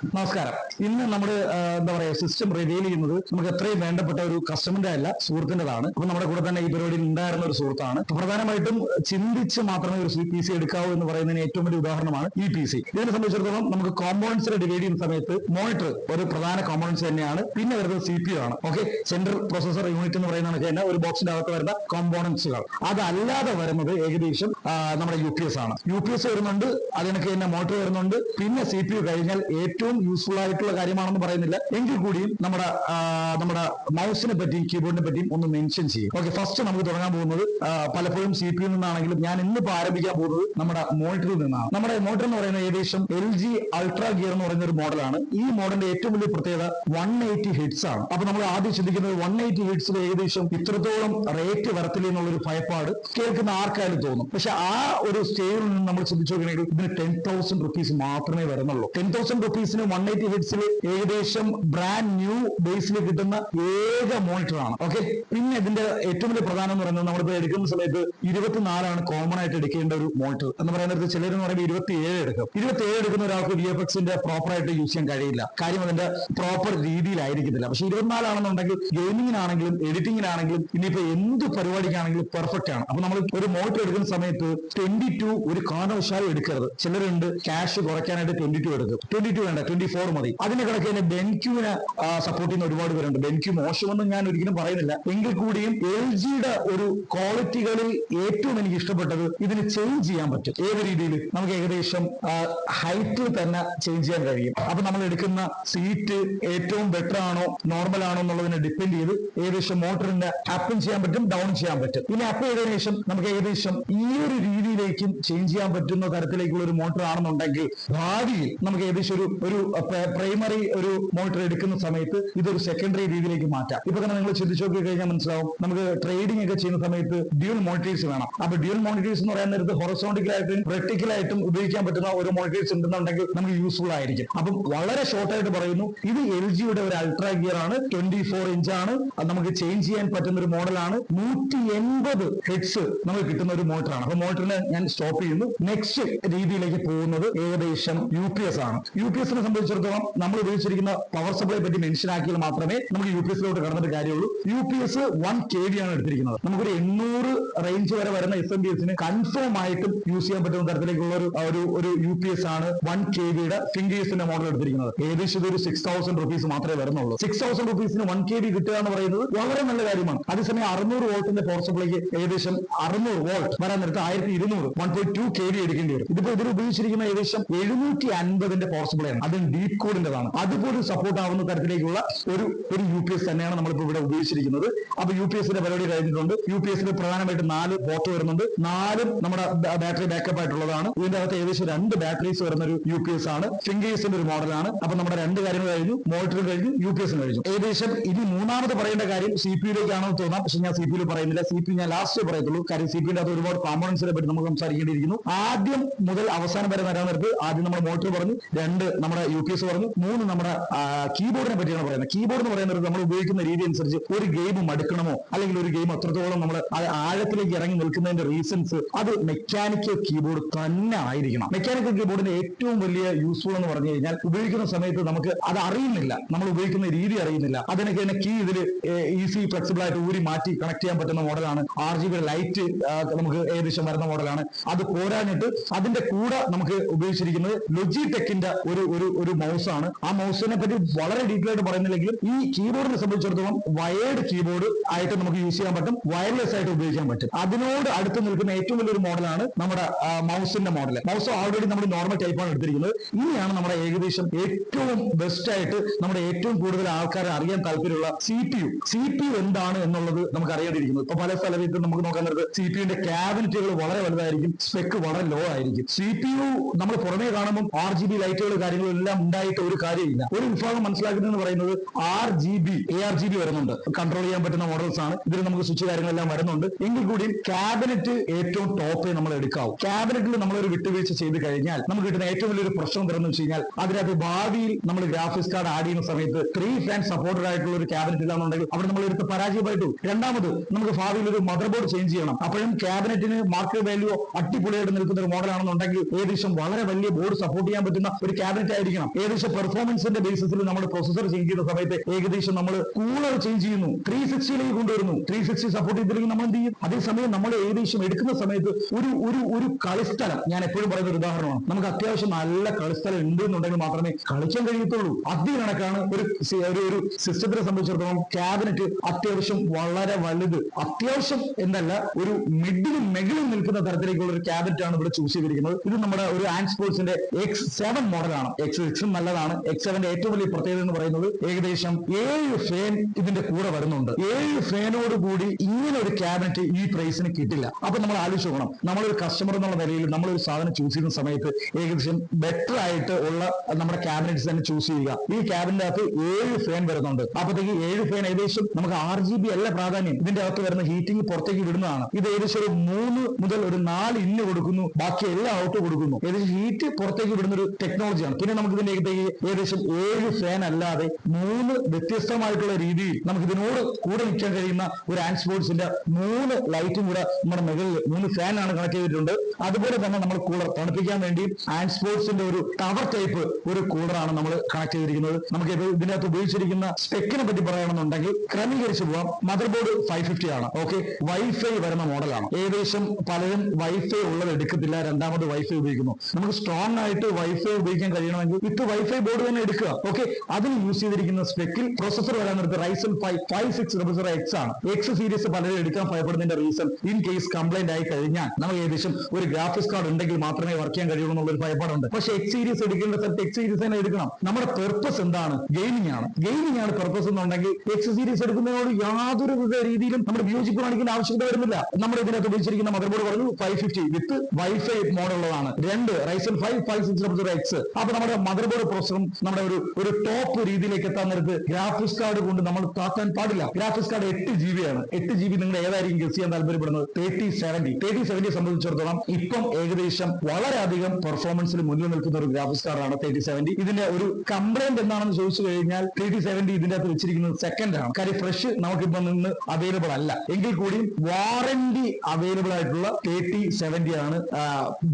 നമസ്കാരം. ഇന്ന് നമ്മുടെ എന്താ പറയാ സിസ്റ്റം റിവീൽ ചെയ്യുന്നത് നമുക്ക് എത്രയും വേണ്ടപ്പെട്ട ഒരു കസ്റ്റമറിന്റെ അല്ല സുഹൃത്തിൻ്റെതാണ്. അപ്പൊ നമ്മുടെ കൂടെ തന്നെ ഈ പരിപാടിയിൽ ഉണ്ടായിരുന്ന ഒരു സുഹൃത്താണ്. പ്രധാനമായിട്ടും ചിന്തിച്ച് മാത്രമേ ഒരു PC എടുക്കാവൂ എന്ന് പറയുന്നതിന് ഏറ്റവും വലിയ ഉദാഹരണമാണ് ഈ PC. ഇതിനെ സംബന്ധിച്ചിടത്തോളം നമുക്ക് കോമ്പോണൻസിനെ ഡിവൈഡ് ചെയ്യുന്ന സമയത്ത് മോണിറ്റർ ഒരു പ്രധാന കോമ്പോണൻസ് തന്നെയാണ്. പിന്നെ വരുന്നത് CPU ആണ്. ഓക്കെ, സെൻട്രൽ പ്രോസസർ യൂണിറ്റ് എന്ന് പറയുന്ന തന്നെ ഒരു ബോക്സിന്റെ അകത്ത് വരുന്ന കോമ്പോണൻസുകൾ. അതല്ലാതെ വരുന്നത് ഏകദേശം നമ്മുടെ UPS ആണ്. UPS വരുന്നുണ്ട്, അതിനൊക്കെ തന്നെ മോട്ടോർ വരുന്നുണ്ട്. പിന്നെ CPU കഴിഞ്ഞാൽ ഏറ്റവും യൂസ്ഫുൾ ആയിട്ടുള്ള കാര്യമാണെന്ന് പറയുന്നില്ല എങ്കിൽ കൂടിയും നമ്മുടെ മൗസിനെ പറ്റിയും കീബോർഡിനെ പറ്റിയും ഒന്ന് മെൻഷൻ ചെയ്യും. ഓക്കെ, ഫസ്റ്റ് നമുക്ക് തുടങ്ങാൻ പോകുന്നത് പലപ്പോഴും CPU നിന്നാണെങ്കിലും ഞാൻ ഇന്നിപ്പോ ആരംഭിക്കാൻ പോകുന്നത് നമ്മുടെ മോണിറ്ററിൽ നിന്നാണ്. നമ്മുടെ മോണിറ്റർ എന്ന് പറയുന്നത് ഏകദേശം LG അൾട്രാ ഗിയർ എന്ന് പറയുന്ന ഒരു മോഡലാണ്. ഈ മോഡലിന്റെ ഏറ്റവും വലിയ പ്രത്യേകത 180 ഹെഡ്സ് ആണ്. അപ്പൊ നമ്മൾ ആദ്യം ചിന്തിക്കുന്നത് 180 ഹെഡ്സിൽ ഏകദേശം ഇത്രത്തോളം റേറ്റ് വരത്തില്ല എന്നുള്ളൊരു ഭയപ്പാട് കേൾക്കുന്ന ആർക്കായാലും തോന്നും. പക്ഷെ ആ ഒരു സ്റ്റേജിൽ നിന്ന് നമ്മൾ ചിന്തിച്ചു നോക്കുകയാണെങ്കിൽ ഇതിന് 10,000 റുപ്പീസ് മാത്രമേ വരുന്നുള്ളൂ. 10,000 റുപ്പീസിന് 180 ഹെഡ്സിൽ ഏകദേശം ബ്രാൻഡ് ന്യൂ ബേസിൽ കിട്ടുന്ന ഏക മോണിറ്റർ ആണ്. ഓക്കെ, പിന്നെ ഇതിന്റെ ഏറ്റവും വലിയ പ്രധാനം എന്ന് പറയുന്നത് നമ്മളിപ്പോ എടുക്കുന്ന സമയത്ത് 24 കോമൺ ആയിട്ട് എടുക്കേണ്ട ഒരു മോണിറ്റർ എന്ന് പറയുന്നത്. ചിലരെന്ന് പറയുമ്പോൾ 27 എടുക്കും. 27 എടുക്കുന്ന ഒരാൾക്ക് VFXന്റെ പ്രോപ്പർ ആയിട്ട് യൂസ് ചെയ്യാൻ കഴിയില്ല. കാര്യം അതിന്റെ പ്രോപ്പർ രീതിയിലായിരിക്കത്തില്ല. പക്ഷെ 24 ആണെന്നുണ്ടെങ്കിൽ ഗെയിമിങ്ങിനാണെങ്കിലും എഡിറ്റിങ്ങിനാണെങ്കിലും ഇനിയിപ്പോ എന്ത് പരിപാടിക്കാണെങ്കിലും പെർഫെക്റ്റ് ആണ്. അപ്പൊ നമ്മൾ ഒരു മോണിറ്റർ എടുക്കുന്ന സമയത്ത് 22 ഒരു കാരണവശാലും എടുക്കരുത്. ചിലരുണ്ട് ക്യാഷ് കുറയ്ക്കാനായിട്ട് 22 എടുക്കും. 22 വേണ്ട, 24 മതി. അതിന്റെ കണക്ക് തന്നെ ബെൻക്യൂവിനെ സപ്പോർട്ട് ചെയ്യുന്ന ഒരുപാട് പേരുണ്ട്. ബെൻക്യൂ മോശമെന്ന് ഞാൻ ഒരിക്കലും പറയുന്നില്ല. എങ്കിൽ കൂടിയും LGയുടെ ഒരു ക്വാളിറ്റികളിൽ ഏറ്റവും എനിക്ക് ഇഷ്ടപ്പെട്ടത് ഇതിന് ചേഞ്ച് ചെയ്യാൻ പറ്റും. ഏത് രീതിയിൽ നമുക്ക് ഏകദേശം ഹൈറ്റിൽ തന്നെ ചേഞ്ച് ചെയ്യാൻ കഴിയും. അപ്പൊ നമ്മൾ എടുക്കുന്ന സീറ്റ് ഏറ്റവും ബെറ്റർ ആണോ നോർമൽ ആണോ എന്നുള്ളതിനെ ഡിപ്പെൻഡ് ചെയ്ത് ഏകദേശം മോട്ടറിന്റെ അപ്പും ചെയ്യാൻ പറ്റും, ഡൗൺ ചെയ്യാൻ പറ്റും. ഇനി അപ്പ് ചെയ്തതിനു ശേഷം നമുക്ക് ഏകദേശം ഈ ഒരു രീതിയിലേക്കും ചേഞ്ച് ചെയ്യാൻ പറ്റുന്ന തരത്തിലേക്കുള്ള ഒരു മോട്ടർ ആണെന്നുണ്ടെങ്കിൽ ഭാവിയിൽ നമുക്ക് ഏകദേശം ഒരു പ്രൈമറി ഒരു മോട്ടർ എടുക്കുന്ന സമയത്ത് ഇതൊരു സെക്കൻഡറി രീതിയിലേക്ക് മാറ്റാം. ഇപ്പൊ തന്നെ നിങ്ങൾ ചിന്തിച്ചു നോക്കി കഴിഞ്ഞാൽ മനസ്സിലാവും. നമുക്ക് ട്രേഡിംഗ് ഒക്കെ ചെയ്യുന്ന സമയത്ത് ഡ്യൂൽ മോണിറ്റേഴ്സ് വേണം. അപ്പൊ ഡ്യൂൽ മോണിറ്റേഴ്സ് എന്ന് പറയാൻ നേരത്ത് ഹൊറസോണ്ടിക്കലായിട്ടും വെർട്ടിക്കലായിട്ടും ഉപയോഗിക്കാൻ പറ്റുന്ന ഒരു മോണിറ്റേഴ്സ് ഉണ്ടെന്നുണ്ടെങ്കിൽ നമുക്ക് യൂസ്ഫുൾ ആയിരിക്കും. അപ്പം വളരെ ഷോർട്ട് ആയിട്ട് പറയുന്നു, ഇത് LGയുടെ ഒരു അൾട്രാ ഗിയർ ആണ്. 24 ഇഞ്ച് ആണ്. അത് നമുക്ക് ചേഞ്ച് ചെയ്യാൻ പറ്റുന്ന ഒരു മോഡലാണ്. 180 ഹെഡ്സ് നമുക്ക് കിട്ടുന്ന ഒരു മോട്ടറാണ്. അപ്പൊ മോട്ടറിനെ ഞാൻ സ്റ്റോപ്പ് ചെയ്യുന്നു. നെക്സ്റ്റ് രീതിയിലേക്ക് പോകുന്നത് ഏകദേശം UPS ആണ്. UPSനെ സംബന്ധിച്ചിടത്തോളം നമ്മൾ ഉപയോഗിച്ചിരിക്കുന്ന പവർ സപ്ലൈ പറ്റി മെൻഷൻ ആക്കിയാൽ മാത്രമേ നമുക്ക് UPSലോട്ട് കടന്നിട്ട് കാര്യമുള്ളൂ. UPS 1 kV ആണ് എടുത്തിരിക്കുന്നത്. നമുക്കൊരു 800 റേഞ്ച് വരെ വരുന്ന SMPSന് കൺഫേം ആയിട്ടും യൂസ് ചെയ്യാൻ പറ്റുന്ന തരത്തിലേക്കുള്ള ഒരു UPS ആണ് 1 kVയുടെ ഫിംഗേഴ്സിന്റെ മോഡൽ എടുത്തിരിക്കുന്നത്. ഏകദേശം ഇതൊരു 6,000 റുപ്പീസ് മാത്രമേ വരുന്നുള്ളൂ. 6,000 റുപ്പീസിന് 1 kV കിട്ടുക എന്ന് പറയുന്നത് വളരെ നല്ല കാര്യമാണ്. അതേസമയം 600 വോൾട്ടിന്റെ പവർ സപ്ലൈക്ക് ഏകദേശം 600 വോൾട്ട് വരാൻ നേരത്ത് 1200 1.2 kV എടുക്കേണ്ടി വരും. ഇതിപ്പോ ഇതിൽ ഉപയോഗിച്ചിരിക്കുന്ന ഏകദേശം 750ന്റെ പവർ സപ്ലൈ ആണ്. അതും ഡീപ് കോഡിന്റെതാണ്. അതുപോലും സപ്പോർട്ട് ആവുന്ന തരത്തിലേക്കുള്ള ഒരു UPS തന്നെയാണ് നമ്മളിപ്പോ ഇവിടെ ഉപയോഗിച്ചിരിക്കുന്നത്. അപ്പൊ UPSന്റെ പരിപാടി കഴിഞ്ഞിട്ടുണ്ട്. UPSൽ പ്രധാനമായിട്ട് 4 പോർട്ട് വരുന്നുണ്ട്. 4 നമ്മുടെ ബാറ്ററി ബാക്കപ്പ് ആയിട്ടുള്ളതാണ്. ഇതിന്റെ അകത്ത് ഏകദേശം 2 ബാറ്ററീസ് വരുന്ന ഒരു UPS ആണ്. ഫിംഗേഴ്സിന്റെ ഒരു മോഡലാണ്. അപ്പൊ നമ്മുടെ 2 കാര്യങ്ങൾ കഴിഞ്ഞു. മോട്ടറും കഴിഞ്ഞു, UPS കഴിഞ്ഞു. ഏകദേശം ഇനി മൂന്നാമത് പറയേണ്ട കാര്യം CPU-ലേക്കാണെന്ന് തോന്നാം. പക്ഷെ ഞാൻ CPU പറയുന്നില്ല. CPU ഞാൻ ലാസ്റ്റ് പറയത്തുള്ളൂ. കാര്യം CPU-ന്റെ അകത്ത് ഒരുപാട് കോമ്പോണൻസിനെ പറ്റി നമുക്ക് സംസാരിക്കേണ്ടിയിരിക്കുന്നു. ആദ്യം മുതൽ അവസാനം വരെ വരാൻ നേരത്ത് ആദ്യം നമ്മുടെ മോട്ടർ പറഞ്ഞു, 2 നമ്മുടെ UPS പറഞ്ഞു, 3 നമ്മുടെ കീബോർഡിനെ പറ്റിയാണ് പറയുന്നത്. കീബോർഡ് എന്ന് പറയുന്നത് നമ്മൾ ഉപയോഗിക്കുന്ന രീതി അനുസരിച്ച് ഒരു ഗെയിം മടുക്കണമോ അല്ലെങ്കിൽ ഒരു ഗെയിം എത്രത്തോളം നമ്മൾ ആഴത്തിലേക്ക് ഇറങ്ങി നിൽക്കുന്നതിന്റെ റീസൺസ് അത് മെക്കാനിക്കൽ കീബോർഡ് തന്നെ ആയിരിക്കണം. മെക്കാനിക്കൽ കീബോർഡിന്റെ ഏറ്റവും വലിയ യൂസ്ഫുൾ എന്ന് പറഞ്ഞു കഴിഞ്ഞാൽ ഉപയോഗിക്കുന്ന സമയത്ത് നമുക്ക് അത് അറിയുന്നില്ല, നമ്മൾ ഉപയോഗിക്കുന്ന രീതി അറിയുന്നില്ല. അതിനൊക്കെ തന്നെ കീ ഇതിൽ ഈസി ഫ്ലെക്സിബിൾ ആയിട്ട് ഊരി മാറ്റി കണക്ട് ചെയ്യാൻ പറ്റുന്ന മോഡലാണ്. RGB ലൈറ്റ് നമുക്ക് ഏകദേശം വരുന്ന മോഡലാണ്. അത് പോരാഞ്ഞിട്ട് അതിന്റെ കൂടെ നമുക്ക് ഉപയോഗിച്ചിരിക്കുന്നത് Logitechന്റെ ഒരു മൗസ് ആണ്. ആ മൗസിനെ പറ്റി വളരെ ഡീറ്റെയിൽ ആയിട്ട് പറയുന്നില്ലെങ്കിലും ഈ കീബോർഡിനെ സംബന്ധിച്ചിടത്തോളം വയേർഡ് കീബോർഡ് ആയിട്ട് നമുക്ക് യൂസ് ചെയ്യാൻ പറ്റും, വയർലെസ് ആയിട്ട് ഉപയോഗിക്കാൻ പറ്റും. അതിനോട് അടുത്ത് നിൽക്കുന്ന ഏറ്റവും വലിയൊരു മോഡലാണ് നമ്മുടെ മൗസിന്റെ മോഡൽ. മൗസ് ഓൾറെഡി നമ്മൾ നോർമൽ ടൈപ്പാണ് എടുത്തിരിക്കുന്നത്. ഇനിയാണ് നമ്മുടെ ഏകദേശം ഏറ്റവും ബെസ്റ്റ് ആയിട്ട് നമ്മുടെ ഏറ്റവും കൂടുതൽ ആൾക്കാരെ അറിയാൻ താല്പര്യമുള്ള CPU എന്താണ് എന്നുള്ളത് നമുക്ക് അറിയേണ്ടിയിരിക്കുന്നത്. ഇപ്പൊ പല സ്ഥലത്തും നമുക്ക് നോക്കാൻ നേരത്ത് CPU-ന്റെ ക്യാബിനറ്റുകൾ വളരെ വലുതായിരിക്കും, സ്പെക്ക് വളരെ ലോ ആയിരിക്കും. CPU നമ്മൾ പുറമേ കാണുമ്പോൾ RGB ലൈറ്റുകൾ കാര്യങ്ങളും എല്ലാം ഉണ്ടായിട്ട് ഒരു കാര്യമില്ല. ഒരു വിഭാഗം മനസ്സിലാക്കുന്നതെന്ന് പറയുന്നത് ARGB വരുന്നുണ്ട്. കൺട്രോൾ ചെയ്യാൻ പറ്റുന്ന മോഡൽസ് ആണ്. ഇതിൽ നമുക്ക് സ്വിച്ച് കാര്യങ്ങളെല്ലാം വരുന്നുണ്ട്. എങ്കിൽ കൂടിയും ക്യാബിനറ്റ് ഏറ്റവും ടോപ്പേ നമ്മൾ എടുക്കാവും. ക്യാബിനറ്റിൽ നമ്മളൊരു വിട്ടുവീഴ്ച ചെയ്ത് കഴിഞ്ഞാൽ നമുക്ക് കിട്ടുന്ന ഏറ്റവും വലിയൊരു പ്രശ്നം എന്താണെന്ന് വെച്ച് കഴിഞ്ഞാൽ അതിനകത്ത് ഭാവിയിൽ നമ്മൾ ഗ്രാഫിക്സ് കാർഡ് ആഡ് ചെയ്യുന്ന സമയത്ത് 3 ഫാൻ സപ്പോർട്ടഡ് ആയിട്ടുള്ള ഒരു ക്യാബിനറ്റ് ഇല്ലാന്നുണ്ടെങ്കിൽ അവിടെ നമ്മൾ എടുത്ത് പരാജയപ്പെട്ടു. രണ്ടാമത് നമുക്ക് ഭാവിയിൽ ഒരു മദർ ബോർഡ് ചേഞ്ച് ചെയ്യണം. അപ്പോഴും ക്യാബിനറ്റിന് മാർക്കറ്റ് വാല്യൂ അടിപൊളിയായിട്ട് നിൽക്കുന്ന ഒരു മോഡലാണെന്നുണ്ടെങ്കിൽ ഏകദേശം വളരെ വലിയ ബോർഡ് സപ്പോർട്ട് ചെയ്യാൻ പറ്റുന്ന ഒരു ക്യാബിനറ്റ് ആയിരിക്കും ശ്രദ്ധിക്കണം. ഏകദേശം പെർഫോമൻസിന്റെ ബേസിസിൽ നമ്മൾ പ്രൊസസർ ചേഞ്ച് ചെയ്യുന്ന സമയത്ത് ഏകദേശം നമ്മൾ കൂളർ ചേഞ്ച് ചെയ്യുന്നു, 360ലേക്ക് കൊണ്ടുവരുന്നു. 360 സപ്പോർട്ട് ചെയ്തില്ലെങ്കിൽ നമ്മൾ എന്ത് ചെയ്യും? അതേസമയം നമ്മൾ ഏകദേശം എടുക്കുന്ന സമയത്ത് ഒരു കളിസ്ഥലം, ഞാൻ എപ്പോഴും പറയുന്ന ഒരു ഉദാഹരണമാണ്, നമുക്ക് അത്യാവശ്യം നല്ല കളിസ്ഥലം ഉണ്ട് എന്നുണ്ടെങ്കിൽ മാത്രമേ കളിക്കാൻ കഴിയത്തുള്ളൂ. അതേ കണക്കാണ് ഒരു സിസ്റ്റത്തിനെ സംബന്ധിച്ചിടത്തോളം ക്യാബിനറ്റ് അത്യാവശ്യം വളരെ വലുത്, അത്യാവശ്യം എന്നല്ല ഒരു മെഗിളിൽ നിൽക്കുന്ന തരത്തിലേക്കുള്ള ഒരു ക്യാബിനറ്റ് ആണ് ഇവിടെ ചൂസ് ചെയ്തിരിക്കുന്നത്. ഇത് നമ്മുടെ ഒരു ആൻസ്പോർട്സിന്റെ X7 മോഡലാണ്. X6 നല്ലതാണ്. X7ന്റെ ഏറ്റവും വലിയ പ്രത്യേകത എന്ന് പറയുന്നത് ഏകദേശം 7 ഫാൻ ഇതിന്റെ കൂടെ വരുന്നുണ്ട്. 7 ഫാനോട് കൂടി ഇങ്ങനെ ഒരു ക്യാബിനറ്റ് ഈ പ്രൈസിന് കിട്ടില്ല. അപ്പൊ നമ്മൾ ആലോചിച്ച് നോക്കണം, നമ്മളൊരു കസ്റ്റമർ എന്നുള്ള നിലയിൽ നമ്മളൊരു സാധനം ചൂസ് ചെയ്യുന്ന സമയത്ത് ഏകദേശം ബെറ്റർ ആയിട്ട് ഉള്ള നമ്മുടെ ക്യാബിനറ്റ്സ് തന്നെ ചൂസ് ചെയ്യുക. ഈ ക്യാബിനറ്റ് അകത്ത് 7 ഫാൻ വരുന്നുണ്ട്. അപ്പോഴത്തേക്ക് 7 ഫാൻ ഏകദേശം നമുക്ക് RGB അല്ല പ്രാധാന്യം, ഇതിന്റെ അകത്ത് വരുന്ന ഹീറ്റിംഗ് പുറത്തേക്ക് വിടുന്നതാണ്. ഇത് ഏകദേശം ഒരു 3 മുതൽ ഒരു 4 ഇന്ന് കൊടുക്കുന്നു, ബാക്കി എല്ലാം ഔട്ട് കൊടുക്കുന്നു. ഏകദേശം ഹീറ്റ് പുറത്തേക്ക് വിടുന്ന ഒരു ടെക്നോളജിയാണ്. പിന്നെ നമുക്ക് ഇതിന്റെ ഏകദേശം 7 ഫാൻ അല്ലാതെ 3 വ്യത്യസ്തമായിട്ടുള്ള രീതിയിൽ നമുക്ക് ഇതിനോട് കൂടെ നിൽക്കാൻ കഴിയുന്ന ഒരു ആൻസ്പോർട്സിന്റെ 3 ലൈറ്റും കൂടെ നമ്മുടെ മുകളിൽ 3 ഫാനാണ് കണക്ട് ചെയ്തിട്ടുണ്ട്. അതുപോലെ തന്നെ നമ്മൾ കൂളർ തണുപ്പിക്കാൻ വേണ്ടി ആൻസ്പോർട്സിന്റെ ഒരു ടവർ ടൈപ്പ് ഒരു കൂളറാണ് നമ്മൾ കണക്ട് ചെയ്തിരിക്കുന്നത്. നമുക്ക് ഇതിനകത്ത് ഉപയോഗിച്ചിരിക്കുന്ന സ്പെക്കിനെ പറ്റി പറയണമെന്നുണ്ടെങ്കിൽ ക്രമീകരിച്ചു പോവാം. മദർ ബോർഡ് 550 ആണ്. ഓക്കെ, വൈഫൈ വരുന്ന മോഡലാണ്. ഏകദേശം പലരും വൈഫൈ ഉള്ളത് എടുക്കത്തില്ല, രണ്ടാമത് വൈഫൈ ഉപയോഗിക്കുന്നു. നമുക്ക് സ്ട്രോങ് ആയിട്ട് വൈഫൈ ഉപയോഗിക്കാൻ കഴിയണമെങ്കിൽ വിത്ത് വൈഫൈ ബോർഡ് തന്നെ എടുക്കുക. ഓക്കെ, അതിന് യൂസ് ചെയ്തിരിക്കുന്ന സ്പെക്കിൽ പ്രൊസസർ വരാൻ നേരത്ത് Ryzen 5 5600X ആണ്. എക്സ് സീരീസ് പലരും എടുക്കാൻ ഭയപ്പെടുന്നതിന്റെ റീസൺ ഇൻ കേസ് കംപ്ലൈന്റ് ആയി കഴിഞ്ഞാൽ നമുക്ക് ഏകദേശം ഒരു ഗ്രാഫിക്സ് കാർഡ് ഉണ്ടെങ്കിൽ മാത്രമേ വർക്ക് ചെയ്യാൻ കഴിയുള്ളൂ എന്നുള്ള ഒരു ഭയപ്പാടുണ്ട്. പക്ഷേ എക്സ് സീരീസ് എടുക്കേണ്ട സ്ഥലത്ത് എക്സ് സീരീസ് തന്നെ എടുക്കണം. നമ്മുടെ പെർപ്പസ് എന്താണ്? ഗെയിമിംഗ് ആണ് പെർപ്പസ് എന്നുണ്ടെങ്കിൽ എക്സ് സീരീസ് എടുക്കുന്നതിനോട് യാതൊരു രീതിയിലും നമ്മുടെ വിയോജിപ്പ് കാണിക്കേണ്ട ആവശ്യകത വരുന്നില്ല. നമ്മുടെ ഇതിനകത്ത് ഉപയോഗിച്ചിരിക്കുന്ന മദർ ബോർഡ് പറഞ്ഞു 550 വിത്ത് വൈഫൈ മോഡുള്ളതാണ്. 2 Ryzen 5 5600X. അപ്പൊ നമ്മുടെ മദർ ബോർഡ് പ്രോസസ്സറും നമ്മുടെ ഒരു ടോപ്പ് രീതിയിലേക്ക് എത്താൻ നേരത്ത് ഗ്രാഫിക്സ് കാർഡ് കൊണ്ട് നമ്മൾ താക്കാൻ പാടില്ല. ഗ്രാഫിക്സ് കാർഡ് 8 GB ആണ്. 8 GB നിങ്ങൾ ഏതായിരിക്കും ഗസ് ചെയ്യാൻ താല്പര്യപ്പെടുന്നത്? 3070 സംബന്ധിച്ചിടത്തോളം ഇപ്പം ഏകദേശം വളരെയധികം പെർഫോമൻസിൽ മുന്നിൽ നിൽക്കുന്ന ഒരു ഗ്രാഫിക്സ് കാർഡാണ് 3070. ഇതിന്റെ ഒരു കംപ്ലൈന്റ് എന്താണെന്ന് ചോദിച്ചു കഴിഞ്ഞാൽ 3070 ഇതിന്റെ അകത്ത് വെച്ചിരിക്കുന്നത് സെക്കൻഡ് ആണ്. കാര്യം ഫ്രഷ് നമുക്കിപ്പോ നിന്ന് അവൈലബിൾ അല്ല. എങ്കിൽ കൂടിയും വാറന്റി അവൈലബിൾ ആയിട്ടുള്ള 3070 ആണ്.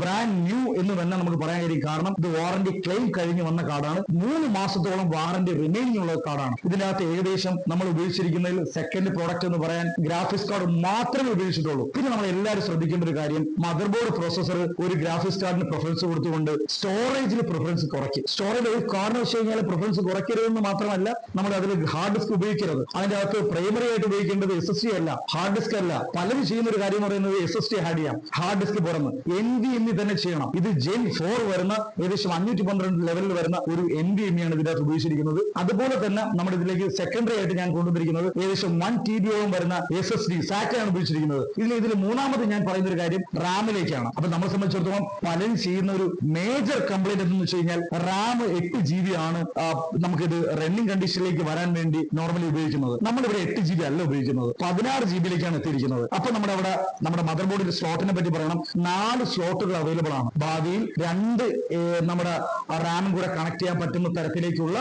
ബ്രാൻഡ് ന്യൂ എന്ന് തന്നെ നമുക്ക് പറയാൻ കഴിയും. കാരണം ഇത് വാറന്റി ക്ലെയിം കഴിഞ്ഞ് വന്ന കാർഡാണ്. 3 മാസത്തോളം വാറന്റി റിമൈനിങ് ഉള്ള കാർഡാണ്. ഇതിനകത്ത് ഏകദേശം നമ്മൾ ഉപയോഗിച്ചിരിക്കുന്നതിൽ സെക്കൻഡ് പ്രോഡക്റ്റ് എന്ന് പറയാൻ ഗ്രാഫിക്സ് കാർഡ് മാത്രമേ ഉപയോഗിച്ചിട്ടുള്ളൂ. പിന്നെ നമ്മൾ എല്ലാവരും ശ്രദ്ധിക്കേണ്ട ഒരു കാര്യം, മദർ ബോർഡ് പ്രോസസർ ഒരു ഗ്രാഫിക്സ് കാർഡിന് പ്രിഫറൻസ് കൊടുത്തുകൊണ്ട് സ്റ്റോറേജിൽ പ്രിഫറൻസ് കുറയ്ക്കും. സ്റ്റോറേജ് ഒരു കാരണം വെച്ച് കഴിഞ്ഞാൽ പ്രിഫറൻസ് കുറയ്ക്കരുതെന്ന് മാത്രമല്ല, നമ്മൾ അതിൽ ഹാർഡ് ഡിസ്ക് ഉപയോഗിക്കരുത്. അതിന്റെ അകത്ത് പ്രൈമറി ആയിട്ട് ഉപയോഗിക്കേണ്ടത് SSD അല്ല, ഹാർഡ് ഡിസ്ക് അല്ല. പലരും ചെയ്യുന്ന ഒരു കാര്യം പറയുന്നത് SSD ആഡ് ചെയ്യാം, ഹാർഡ് ഡിസ്ക് പുറന്ന് NVMe തന്നെ ചെയ്യണം. ഇത് Gen 4 വരുന്ന ഏകദേശം 512 ലെവലിൽ വരുന്ന ഒരു NVMe ആണ് ഇതിനകത്ത് ഉപയോഗിച്ചിരിക്കുന്നത്. അതുപോലെ തന്നെ നമ്മുടെ ഇതിലേക്ക് സെക്കൻഡറി ആയിട്ട് ഞാൻ കൊണ്ടുവന്നിരിക്കുന്നത് ഏകദേശം 1 TB വരുന്ന SSD SATA ആണ് ഉപയോഗിച്ചിരിക്കുന്നത്. ഇതിൽ മൂന്നാമത് ഞാൻ പറയുന്ന ഒരു കാര്യം റാമിലേക്കാണ്. അപ്പൊ നമ്മളെ സംബന്ധിച്ചിടത്തോളം പലരും ചെയ്യുന്ന ഒരു മേജർ കംപ്ലൈന്റ് എന്ന് വെച്ച് കഴിഞ്ഞാൽ റാം 8 GB ആണ് നമുക്കിത് റണ്ണിംഗ് കണ്ടീഷനിലേക്ക് വരാൻ വേണ്ടി നോർമലി ഉപയോഗിക്കുന്നത്. നമ്മളിവിടെ 8 GB അല്ല ഉപയോഗിക്കുന്നത്, 16 GB എത്തിയിരിക്കുന്നത്. അപ്പൊ നമ്മുടെ മദർ ബോർഡിന്റെ സ്ലോട്ടിനെ പറ്റി പറയണം. 4 സ്ലോട്ടുകൾ അവൈലബിൾ ആണ്. ഭാവിയിൽ 2 നമ്മുടെ റാമും കൂടെ കണക്ട് ചെയ്യാൻ പറ്റുന്ന തരത്തിലേക്കുള്ള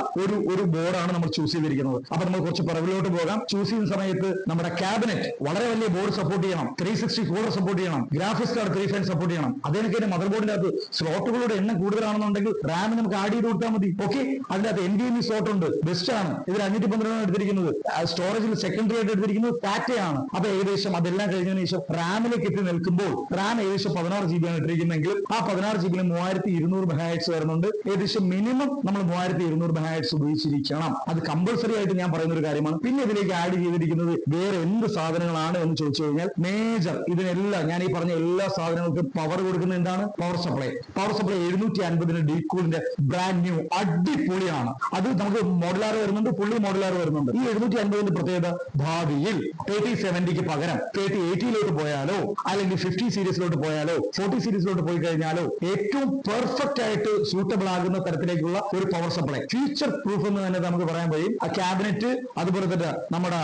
ഒരു ബോർഡാണ് നമ്മൾ ചൂസ് ചെയ്തിരിക്കുന്നത്. അപ്പൊ നമ്മൾ കുറച്ച് പിറകിലോട്ട് പോകാം. ചൂസ് ചെയ്യുന്ന സമയത്ത് നമ്മുടെ ക്യാബിനറ്റ് വളരെ വലിയ ബോർഡ് സപ്പോർട്ട് ചെയ്യണം, 364 സപ്പോർട്ട് ചെയ്യണം, ഗ്രാഫിക്സ് കാർഡ് 3 ഫാൻ സപ്പോർട്ട് ചെയ്യണം. അതിനൊക്കെ മദർ ബോർഡിന്റെ അകത്ത് സ്ലോട്ടുകളുടെ എണ്ണം കൂടുതലാണെന്നുണ്ടെങ്കിൽ റാം നമുക്ക് ആഡ് ചെയ്ത് കൊടുത്താൽ മതി. ഓക്കെ, അതിനകത്ത് NVMe സ്ലോട്ട് ഉണ്ട്, ബെസ്റ്റ് ആണ്. ഇതിൽ 512 എടുത്തിരിക്കുന്നത്. സ്റ്റോറേജിൽ സെക്കൻഡറി ആയിട്ട് എടുത്തിരിക്കുന്നത് SATA ആണ്. അപ്പൊ ഏകദേശം അതെല്ലാം കഴിഞ്ഞതിന് ശേഷം റാമിലേക്ക് എത്തി നിൽക്കുമ്പോൾ റാം ഏകദേശം 16 GB ആണ് ഇട്ടിരിക്കുന്നതെങ്കിലും ആ 16 GB 3200 MHz വരുന്നുണ്ട്. ഏകദേശം മിനിമം നമ്മൾ 3200 MHz ഉപയോഗിച്ചിരിക്കണം. അത് കമ്പൾസറി ആയിട്ട് ഞാൻ പറയുന്ന ഒരു കാര്യമാണ്. പിന്നെ ഇതിലേക്ക് ആഡ് ചെയ്തിരിക്കുന്നത് വേറെ എന്ത് സാധനങ്ങളാണ് എന്ന് ചോദിച്ചു കഴിഞ്ഞാൽ മേജർ ഇതിനെല്ലാം ഞാൻ ഈ പറഞ്ഞ എല്ലാ സാധനങ്ങൾക്കും പവർ കൊടുക്കുന്നത് എന്താണ്? പവർ സപ്ലൈ 750 ഡീകൂളിന്റെ ബ്രാൻഡ് ന്യൂ അടിപൊളിയാണ്. അത് നമുക്ക് മോഡുലാർ വരുന്നുണ്ട്, ഫുള്ളി മോഡുലാർ വരുന്നുണ്ട്. ഈ 750 പ്രത്യേകത ഭാവിയിൽ 3070 പകരം 3080 പോയാലോ അല്ലെങ്കിൽ 50 സീരീസിലോട്ട് പോയാലോ 40 സീരീസിലോട്ട് പോയി കഴിഞ്ഞാലോ ഏറ്റവും പെർഫെക്റ്റ് ആയിട്ട് സൂട്ടബിൾ ആകുന്ന തരത്തിലേക്കുള്ള ഒരു പവർ സപ്ലൈ ഫ്യൂച്ചർ പ്രൂഫ് എന്ന് തന്നെ നമുക്ക് പറയാൻ കഴിയും. ആ ക്യാബിനറ്റ് അതുപോലെ തന്നെ നമ്മുടെ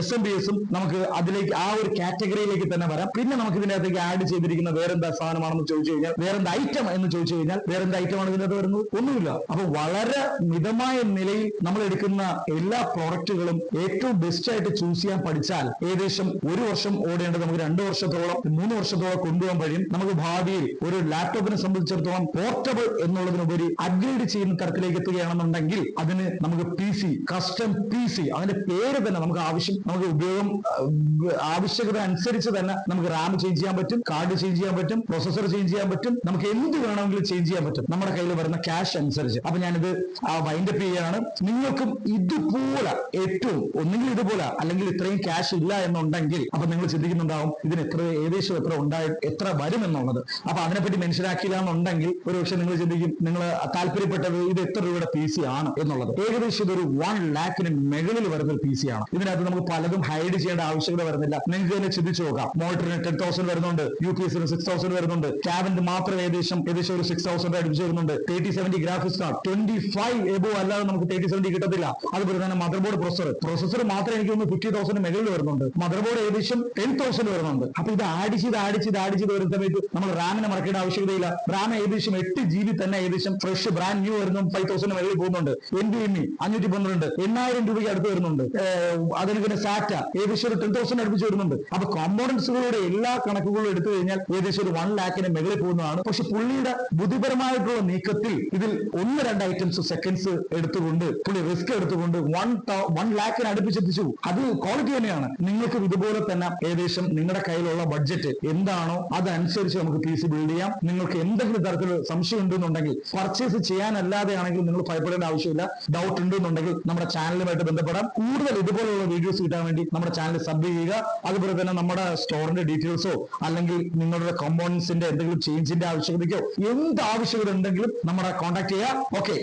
SMBS നമുക്ക് അതിലേക്ക് ആ ഒരു കാറ്റഗറിയിലേക്ക് തന്നെ വരാം. പിന്നെ നമുക്ക് ഇതിനകത്തേക്ക് ആഡ് ചെയ്തിരിക്കുന്ന വേറെന്താ സാധനമാണെന്ന് ചോദിച്ചു കഴിഞ്ഞാൽ, വേറെന്താ ഐറ്റം എന്ന് ചോദിച്ചു കഴിഞ്ഞാൽ വേറെന്താ ഐറ്റമാണ് ഇതിനകത്ത് വരുന്നത്? ഒന്നുമില്ല. അപ്പൊ വളരെ മിതമായ നിലയിൽ നമ്മൾ എടുക്കുന്ന എല്ലാ പ്രോഡക്റ്റുകളും ഏറ്റവും ബെസ്റ്റ് ആയിട്ട് ചൂസ് ചെയ്യാൻ പഠിച്ചാൽ ഏകദേശം 1 വർഷം ഓടേണ്ടത് നമുക്ക് 2 വർഷത്തോളം 3 വർഷത്തോളം കൊണ്ടുപോകാൻ കഴിയും. നമുക്ക് ഭാവിയിൽ ഒരു ലാപ്ടോപ്പിനെ സംബന്ധിച്ചിടത്തോളം പോർട്ടബിൾ എന്നുള്ളതിനുപരി അപ്ഗ്രേഡ് ചെയ്യുന്ന തരത്തിലേക്ക് എത്തുകയാണെന്നുണ്ടെങ്കിൽ അതിന് നമുക്ക് PC, കസ്റ്റം PC, അതിന്റെ പേര് തന്നെ നമുക്ക് നമുക്ക് ഉപയോഗം ആവശ്യകത അനുസരിച്ച് തന്നെ നമുക്ക് റാം ചേഞ്ച് ചെയ്യാൻ പറ്റും, കാർഡ് ചേഞ്ച് ചെയ്യാൻ പറ്റും, പ്രൊസസർ ചേഞ്ച് ചെയ്യാൻ പറ്റും, നമുക്ക് എന്ത് വേണമെങ്കിലും ചേഞ്ച് ചെയ്യാൻ പറ്റും നമ്മുടെ കയ്യിൽ വരുന്ന ക്യാഷ് അനുസരിച്ച്. അപ്പൊ ഞാനിത് വൈൻഡപ്പ് ചെയ്യാണ്. നിങ്ങൾക്കും ഇതുപോലെ ഏറ്റവും ഒന്നെങ്കിൽ ഇതുപോലെ അല്ലെങ്കിൽ ഇത്രയും ക്യാഷ് ഇല്ല എന്നുണ്ടെങ്കിൽ അപ്പൊ നിങ്ങൾ ചിന്തിക്കുന്നുണ്ടാവും ഇതിന് ഏകദേശം എത്ര വരും എന്നുള്ളത്. അപ്പൊ അതിനെപ്പറ്റി മനസ്സിലാക്കില്ല എന്നുണ്ടെങ്കിൽ ഒരു പക്ഷെ നിങ്ങൾ ചിന്തിക്കും, നിങ്ങൾ താല്പര്യപ്പെട്ടത് ഇത് എത്ര രൂപയുടെ PC ആണ് എന്നുള്ളത്. ഏകദേശം ഇതൊരു 1 lakhന് മുകളിൽ വരുന്ന ഒരു PC ആണ്. ഇതിനകത്ത് നമുക്ക് പലതും ഹൈഡ് ചെയ്യേണ്ട ആവശ്യകത വരുന്നില്ല. നിങ്ങൾക്ക് തന്നെ ചിന്തിച്ചു നോക്കാം. മോട്ടറിന് 10,000 വരുന്നുണ്ട്, UPS-ന് 6,000 വരുന്നുണ്ട്, ക്യാബിന് മാത്രം ഏകദേശം ഒരു 6,000 അടുപ്പിച്ച് വരുന്നുണ്ട്. 3070 ഗ്രാഫിക്സ് കാർഡ് 25 എബോ അല്ലാതെ നമുക്ക് 3070 കിട്ടത്തില്ല. അതുപോലെ തന്നെ മദർ ബോർഡ് പ്രൊസസർ മാത്രം എനിക്ക് ഒന്ന് 50,000 മുകളിൽ വരുന്നുണ്ട്. മദർ ബോർഡ് ഏകദേശം 10,000 വരുന്നുണ്ട്. അപ്പൊ ഇത് ആഡ് ചെയ്ത് വരുന്ന സമയത്ത് നമ്മൾ റാമിനെ മറക്കേണ്ട ആവശ്യകതയില്ല. റാം ഏകദേശം 8 GB തന്നെ ഏകദേശം ഫ്രഷ് ബ്രാൻഡ് ന്യൂ വരുന്നു 5,000 മുകളിൽ പോകുന്നുണ്ട്. NVMe 512 8,000 രൂപയ്ക്ക് അടുത്ത് വരുന്നുണ്ട്. അതിന് പിന്നെ സാറ്റ ഏകദേശം ഒരു 10,000 അടുപ്പിച്ച് വരുന്നുണ്ട്. അപ്പൊ കോമ്പോണൻസുകളുടെ എല്ലാ കണക്കുകളും എടുത്തു കഴിഞ്ഞാൽ ഏകദേശം ഒരു 1 lakhന് മുകളിൽ പോകുന്നതാണ്. പക്ഷെ പുള്ളിയുടെ ബുദ്ധിപരമായിട്ടുള്ള നീക്കത്തിൽ ഇതിൽ 1-2 ഐറ്റംസ് സെക്കൻഡ്സ് എടുത്തുകൊണ്ട് പുള്ളി റിസ്ക് എടുത്തുകൊണ്ട് 1 lakhന് അടുപ്പിച്ചെത്തിച്ചു. അത് ക്വാളിറ്റി തന്നെയാണ്. നിങ്ങൾക്ക് ഇതുപോലെ തന്നെ ഏകദേശം നിങ്ങളുടെ കയ്യിലുള്ള ബഡ്ജറ്റ് എന്താണോ അതനുസരിച്ച് നമുക്ക് PC ബിൽഡ് ചെയ്യാം. നിങ്ങൾക്ക് എന്തെങ്കിലും തരത്തിലുള്ള സംശയം ഉണ്ടെന്നുണ്ടെങ്കിൽ പർച്ചേസ് ചെയ്യാനല്ലാതെ ആണെങ്കിൽ നിങ്ങൾ ഭയപ്പെടേണ്ട ആവശ്യമില്ല. ഡൗട്ട് ഉണ്ടെന്നുണ്ടെങ്കിൽ നമ്മുടെ ചാനലുമായിട്ട് ബന്ധപ്പെടാം. കൂടുതൽ ഇതുപോലുള്ള വീഡിയോസ് കിട്ടാൻ വേണ്ടി നമ്മുടെ ചാനൽ സബ് ചെയ്യുക. അതുപോലെ തന്നെ നമ്മുടെ സ്റ്റോറിന്റെ ഡീറ്റെയിൽസോ അല്ലെങ്കിൽ നിങ്ങളുടെ കോമ്പോണൻസിന്റെ എന്തെങ്കിലും ചേഞ്ചിന്റെ ആവശ്യകതയ്ക്കോ എന്ത് ആവശ്യകത ഉണ്ടെങ്കിലും നമ്മളെ കോൺടാക്ട് ചെയ്യുക. ഓക്കെ.